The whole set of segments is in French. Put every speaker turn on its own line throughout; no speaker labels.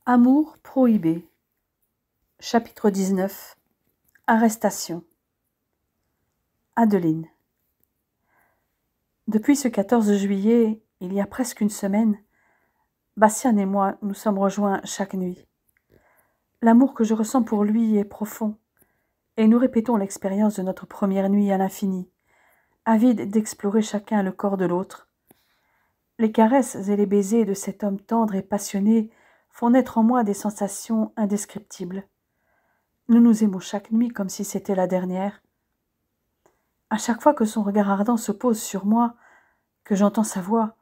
Amour prohibé. Chapitre 19. Arrestation. Adeline. Depuis ce 14 juillet, il y a presque une semaine, Bastien et moi nous sommes rejoints chaque nuit. L'amour que je ressens pour lui est profond, et nous répétons l'expérience de notre première nuit à l'infini, avides d'explorer chacun le corps de l'autre. Les caresses et les baisers de cet homme tendre et passionné font naître en moi des sensations indescriptibles. Nous nous aimons chaque nuit comme si c'était la dernière. À chaque fois que son regard ardent se pose sur moi, que j'entends sa voix,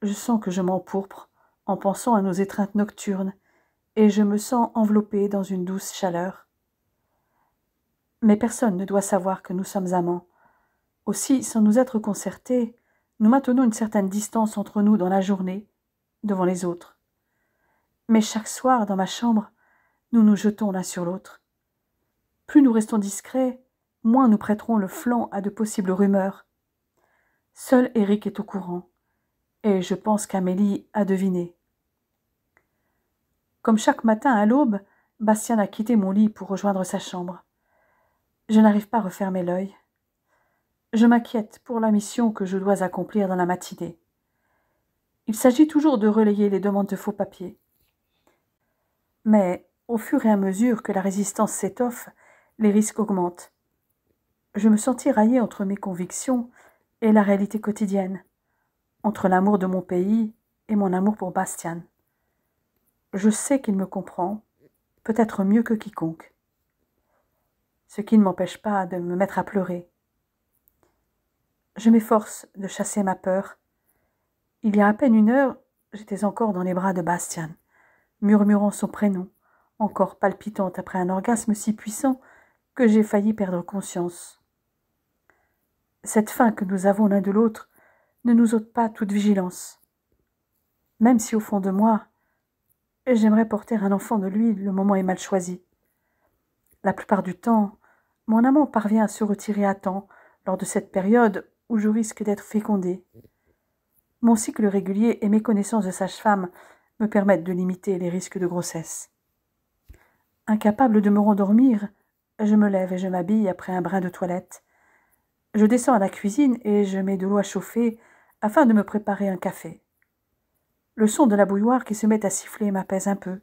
je sens que je m'empourpre en pensant à nos étreintes nocturnes, et je me sens enveloppée dans une douce chaleur. Mais personne ne doit savoir que nous sommes amants. Aussi, sans nous être concertés, nous maintenons une certaine distance entre nous dans la journée, devant les autres. Mais chaque soir, dans ma chambre, nous nous jetons l'un sur l'autre. Plus nous restons discrets, moins nous prêterons le flanc à de possibles rumeurs. Seul Éric est au courant, et je pense qu'Amélie a deviné. Comme chaque matin à l'aube, Bastien a quitté mon lit pour rejoindre sa chambre. Je n'arrive pas à refermer l'œil. Je m'inquiète pour la mission que je dois accomplir dans la matinée. Il s'agit toujours de relayer les demandes de faux papiers. Mais, au fur et à mesure que la résistance s'étoffe, les risques augmentent. Je me sens tiraillée entre mes convictions et la réalité quotidienne, entre l'amour de mon pays et mon amour pour Bastien. Je sais qu'il me comprend, peut-être mieux que quiconque. Ce qui ne m'empêche pas de me mettre à pleurer. Je m'efforce de chasser ma peur. Il y a à peine une heure, j'étais encore dans les bras de Bastien, murmurant son prénom, encore palpitante après un orgasme si puissant que j'ai failli perdre conscience. Cette faim que nous avons l'un de l'autre ne nous ôte pas toute vigilance. Même si au fond de moi, j'aimerais porter un enfant de lui, le moment est mal choisi. La plupart du temps, mon amant parvient à se retirer à temps lors de cette période où je risque d'être fécondée. Mon cycle régulier et mes connaissances de sage-femme me permettent de limiter les risques de grossesse. Incapable de me rendormir, je me lève et je m'habille après un brin de toilette. Je descends à la cuisine et je mets de l'eau à chauffer afin de me préparer un café. Le son de la bouilloire qui se met à siffler m'apaise un peu.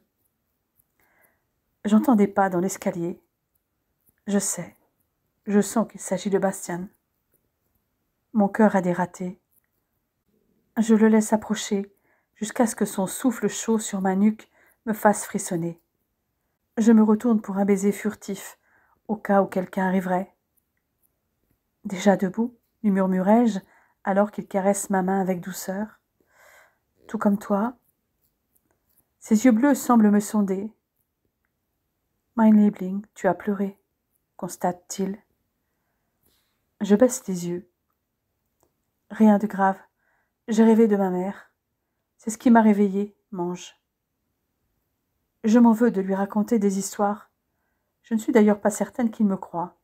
J'entends des pas dans l'escalier. Je sais, je sens qu'il s'agit de Bastien. Mon cœur a dératé. Je le laisse approcher jusqu'à ce que son souffle chaud sur ma nuque me fasse frissonner. Je me retourne pour un baiser furtif, au cas où quelqu'un arriverait. « Déjà debout ?» lui murmurai-je, alors qu'il caresse ma main avec douceur. « Tout comme toi. » Ses yeux bleus semblent me sonder. « Mein Liebling, tu as pleuré, » constate-t-il. Je baisse les yeux. Rien de grave. J'ai rêvé de ma mère. C'est ce qui m'a réveillée, mange. Je m'en veux de lui raconter des histoires. Je ne suis d'ailleurs pas certaine qu'il me croie.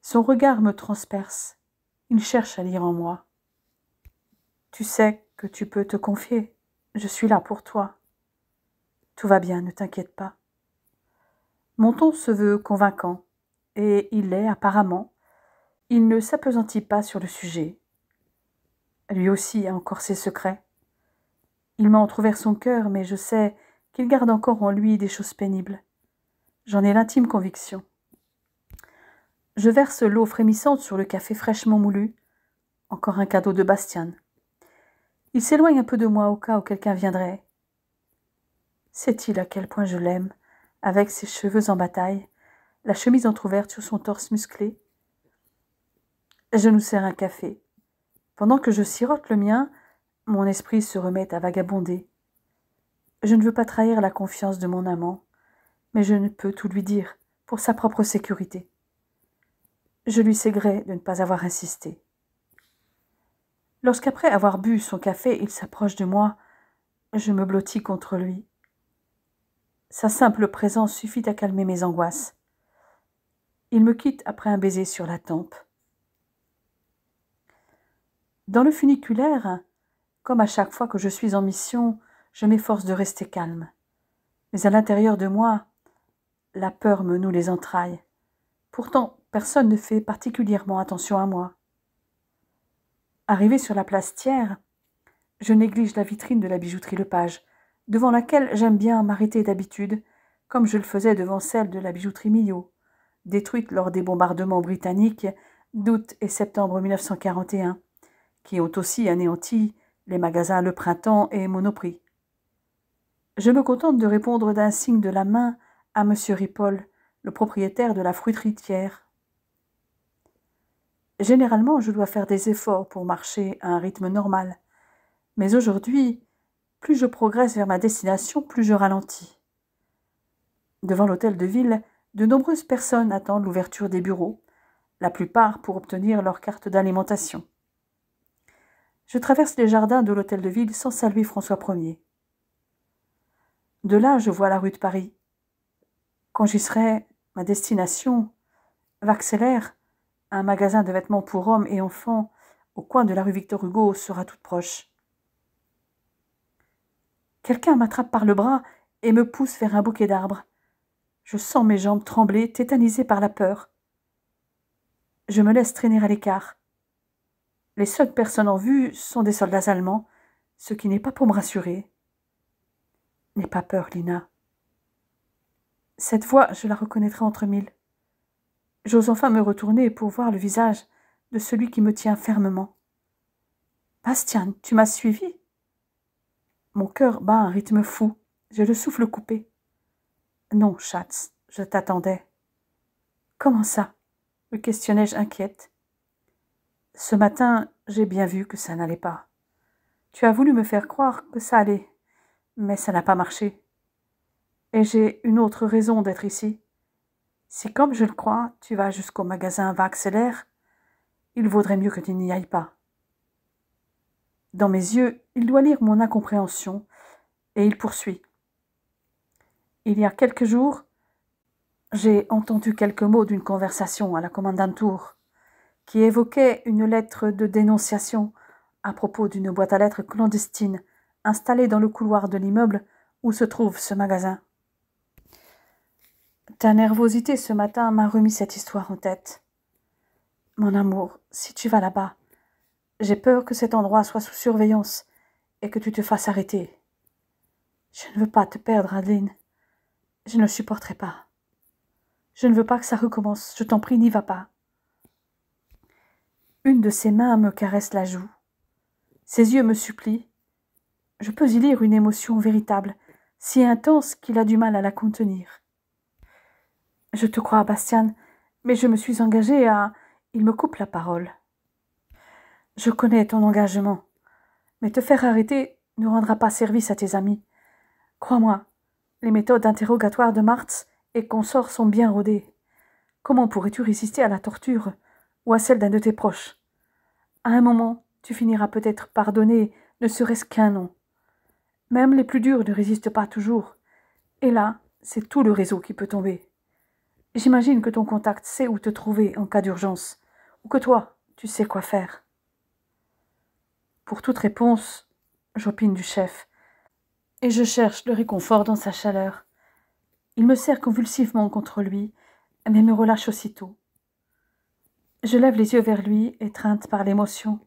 Son regard me transperce. Il cherche à lire en moi. Tu sais que tu peux te confier. Je suis là pour toi. Tout va bien, ne t'inquiète pas. Mon ton se veut convaincant, et il l'est apparemment. Il ne s'appesantit pas sur le sujet. Lui aussi a encore ses secrets. Il m'a entrouvert son cœur, mais je sais qu'il garde encore en lui des choses pénibles. J'en ai l'intime conviction. Je verse l'eau frémissante sur le café fraîchement moulu. Encore un cadeau de Bastien. Il s'éloigne un peu de moi au cas où quelqu'un viendrait. Sait-il à quel point je l'aime, avec ses cheveux en bataille, la chemise entr'ouverte sur son torse musclé? Je nous sers un café. Pendant que je sirote le mien, mon esprit se remet à vagabonder. Je ne veux pas trahir la confiance de mon amant, mais je ne peux tout lui dire, pour sa propre sécurité. Je lui sais gré de ne pas avoir insisté. Lorsqu'après avoir bu son café, il s'approche de moi, je me blottis contre lui. Sa simple présence suffit à calmer mes angoisses. Il me quitte après un baiser sur la tempe. Dans le funiculaire, comme à chaque fois que je suis en mission, je m'efforce de rester calme. Mais à l'intérieur de moi, la peur me noue les entrailles. Pourtant, personne ne fait particulièrement attention à moi. Arrivé sur la place Thiers, je néglige la vitrine de la bijouterie Lepage, devant laquelle j'aime bien m'arrêter d'habitude, comme je le faisais devant celle de la bijouterie Millot, détruite lors des bombardements britanniques d'août et septembre 1941, qui ont aussi anéanti les magasins Le Printemps et Monoprix. Je me contente de répondre d'un signe de la main à M. Ripoll, le propriétaire de la fruiterie Thiers. Généralement, je dois faire des efforts pour marcher à un rythme normal, mais aujourd'hui, plus je progresse vers ma destination, plus je ralentis. Devant l'hôtel de ville, de nombreuses personnes attendent l'ouverture des bureaux, la plupart pour obtenir leur carte d'alimentation. Je traverse les jardins de l'hôtel de ville sans saluer François Ier. De là, je vois la rue de Paris. Quand j'y serai, ma destination, Vaxelaire, un magasin de vêtements pour hommes et enfants au coin de la rue Victor Hugo, sera toute proche. Quelqu'un m'attrape par le bras et me pousse vers un bouquet d'arbres. Je sens mes jambes trembler, tétanisées par la peur. Je me laisse traîner à l'écart. Les seules personnes en vue sont des soldats allemands, ce qui n'est pas pour me rassurer. N'aie pas peur, Lina. Cette voix, je la reconnaîtrai entre mille. J'ose enfin me retourner pour voir le visage de celui qui me tient fermement. « Bastien, tu m'as suivi ?» Mon cœur bat un rythme fou. J'ai le souffle coupé. « Non, Schatz, je t'attendais. »« Comment ça ?» me questionnai-je inquiète. « Ce matin, j'ai bien vu que ça n'allait pas. Tu as voulu me faire croire que ça allait, mais ça n'a pas marché. Et j'ai une autre raison d'être ici. Si, comme je le crois, tu vas jusqu'au magasin Vaxelaire, il vaudrait mieux que tu n'y ailles pas. » Dans mes yeux, il doit lire mon incompréhension, et il poursuit. « Il y a quelques jours, j'ai entendu quelques mots d'une conversation à la commandantur qui évoquait une lettre de dénonciation à propos d'une boîte à lettres clandestine installée dans le couloir de l'immeuble où se trouve ce magasin. Ta nervosité ce matin m'a remis cette histoire en tête. Mon amour, si tu vas là-bas, j'ai peur que cet endroit soit sous surveillance et que tu te fasses arrêter. Je ne veux pas te perdre, Adeline. Je ne le supporterai pas. Je ne veux pas que ça recommence. Je t'en prie, n'y va pas. » Une de ses mains me caresse la joue. Ses yeux me supplient. Je peux y lire une émotion véritable, si intense qu'il a du mal à la contenir. « Je te crois, Bastien, mais je me suis engagée à... » Il me coupe la parole. « Je connais ton engagement, mais te faire arrêter ne rendra pas service à tes amis. Crois-moi, les méthodes d'interrogatoire de Marthe et consorts sont bien rodées. Comment pourrais-tu résister à la torture ou à celle d'un de tes proches? À un moment, tu finiras peut-être par donner ne serait-ce qu'un nom. Même les plus durs ne résistent pas toujours. Et là, c'est tout le réseau qui peut tomber. J'imagine que ton contact sait où te trouver en cas d'urgence, ou que toi, tu sais quoi faire. » Pour toute réponse, j'opine du chef, et je cherche le réconfort dans sa chaleur. Il me serre convulsivement contre lui, mais me relâche aussitôt. Je lève les yeux vers lui, étreinte par l'émotion.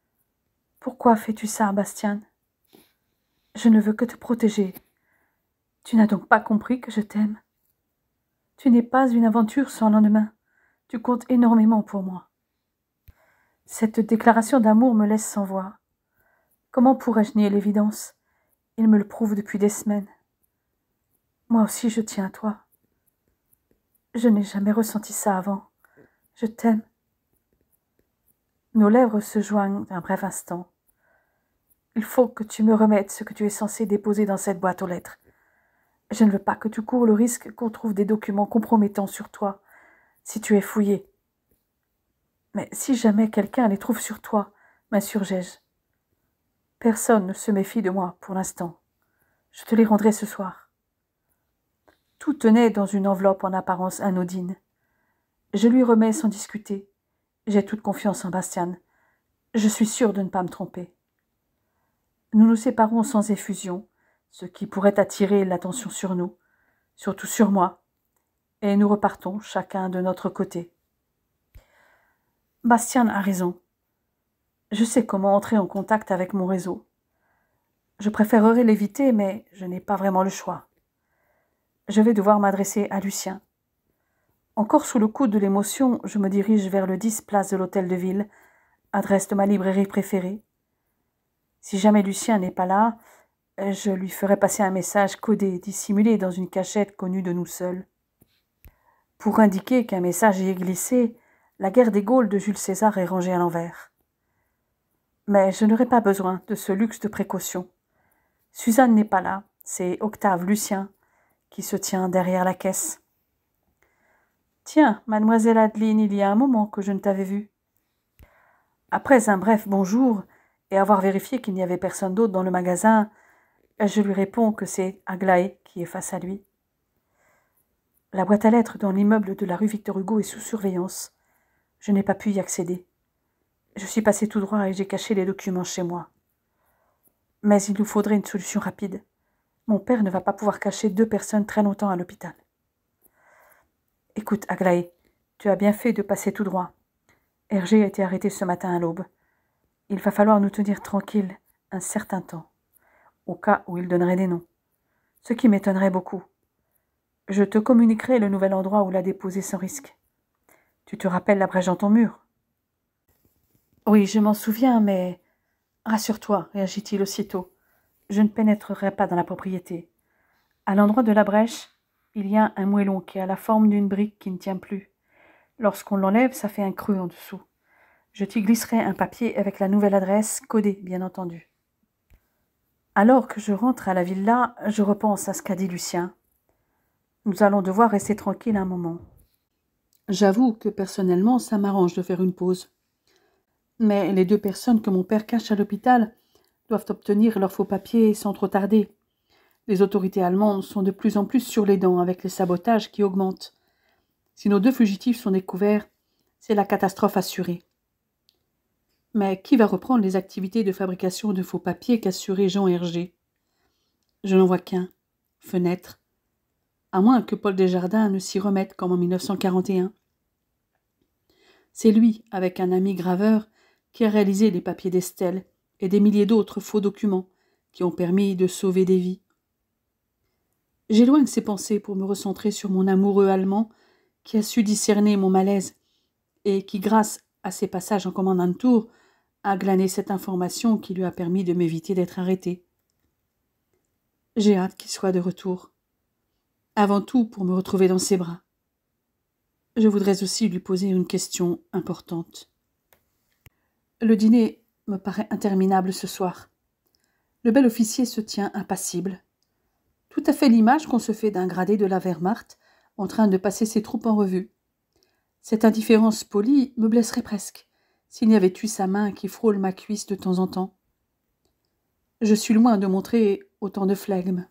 « Pourquoi fais-tu ça, Bastien ? Je ne veux que te protéger. Tu n'as donc pas compris que je t'aime ? Tu n'es pas une aventure sans lendemain. Tu comptes énormément pour moi. » Cette déclaration d'amour me laisse sans voix. Comment pourrais-je nier l'évidence ? Il me le prouve depuis des semaines. Moi aussi je tiens à toi. Je n'ai jamais ressenti ça avant. Je t'aime. Nos lèvres se joignent un bref instant. Il faut que tu me remettes ce que tu es censé déposer dans cette boîte aux lettres. Je ne veux pas que tu cours le risque qu'on trouve des documents compromettants sur toi, si tu es fouillé. Mais si jamais quelqu'un les trouve sur toi, m'insurgeai-je. Personne ne se méfie de moi pour l'instant. Je te les rendrai ce soir. Tout tenait dans une enveloppe en apparence anodine. Je lui remets sans discuter. J'ai toute confiance en Bastien. Je suis sûre de ne pas me tromper. Nous nous séparons sans effusion, ce qui pourrait attirer l'attention sur nous, surtout sur moi, et nous repartons chacun de notre côté. Bastien a raison. Je sais comment entrer en contact avec mon réseau. Je préférerais l'éviter, mais je n'ai pas vraiment le choix. Je vais devoir m'adresser à Lucien. Encore sous le coup de l'émotion, je me dirige vers le 10 place de l'Hôtel de Ville, adresse de ma librairie préférée. Si jamais Lucien n'est pas là, je lui ferai passer un message codé, dissimulé dans une cachette connue de nous seuls. Pour indiquer qu'un message y est glissé, la guerre des Gaules de Jules César est rangée à l'envers. Mais je n'aurai pas besoin de ce luxe de précaution. Suzanne n'est pas là, c'est Octave Lucien qui se tient derrière la caisse. « Tiens, mademoiselle Adeline, il y a un moment que je ne t'avais vue. » Après un bref bonjour, et avoir vérifié qu'il n'y avait personne d'autre dans le magasin, je lui réponds que c'est Aglaé qui est face à lui. La boîte à lettres dans l'immeuble de la rue Victor Hugo est sous surveillance. Je n'ai pas pu y accéder. Je suis passé tout droit et j'ai caché les documents chez moi. Mais il nous faudrait une solution rapide. Mon père ne va pas pouvoir cacher 2 personnes très longtemps à l'hôpital. Écoute, Aglaé, tu as bien fait de passer tout droit. Hergé a été arrêté ce matin à l'aube. Il va falloir nous tenir tranquilles un certain temps, au cas où il donnerait des noms. Ce qui m'étonnerait beaucoup. Je te communiquerai le nouvel endroit où l'a déposé sans risque. Tu te rappelles la brèche dans ton mur? Oui, je m'en souviens, mais... Rassure-toi, réagit-il aussitôt. Je ne pénétrerai pas dans la propriété. À l'endroit de la brèche, il y a un moellon qui a la forme d'une brique qui ne tient plus. Lorsqu'on l'enlève, ça fait un creux en dessous. Je t'y glisserai un papier avec la nouvelle adresse, codée, bien entendu. Alors que je rentre à la villa, je repense à ce qu'a dit Lucien. Nous allons devoir rester tranquilles un moment. J'avoue que personnellement, ça m'arrange de faire une pause. Mais les 2 personnes que mon père cache à l'hôpital doivent obtenir leurs faux papiers sans trop tarder. Les autorités allemandes sont de plus en plus sur les dents avec les sabotages qui augmentent. Si nos 2 fugitifs sont découverts, c'est la catastrophe assurée. Mais qui va reprendre les activités de fabrication de faux papiers qu'assurait Jean Hergé? Je n'en vois qu'un, Fenêtre. À moins que Paul Desjardins ne s'y remette comme en 1941. C'est lui, avec un ami graveur, qui a réalisé les papiers d'Estelle et des milliers d'autres faux documents qui ont permis de sauver des vies. J'éloigne ces pensées pour me recentrer sur mon amoureux allemand qui a su discerner mon malaise et qui, grâce à ses passages en commandant de tour, a glané cette information qui lui a permis de m'éviter d'être arrêté. J'ai hâte qu'il soit de retour. Avant tout pour me retrouver dans ses bras. Je voudrais aussi lui poser une question importante. Le dîner me paraît interminable ce soir. Le bel officier se tient impassible. Tout à fait l'image qu'on se fait d'un gradé de la Wehrmacht en train de passer ses troupes en revue. Cette indifférence polie me blesserait presque, s'il n'y avait eu sa main qui frôle ma cuisse de temps en temps. Je suis loin de montrer autant de flegme.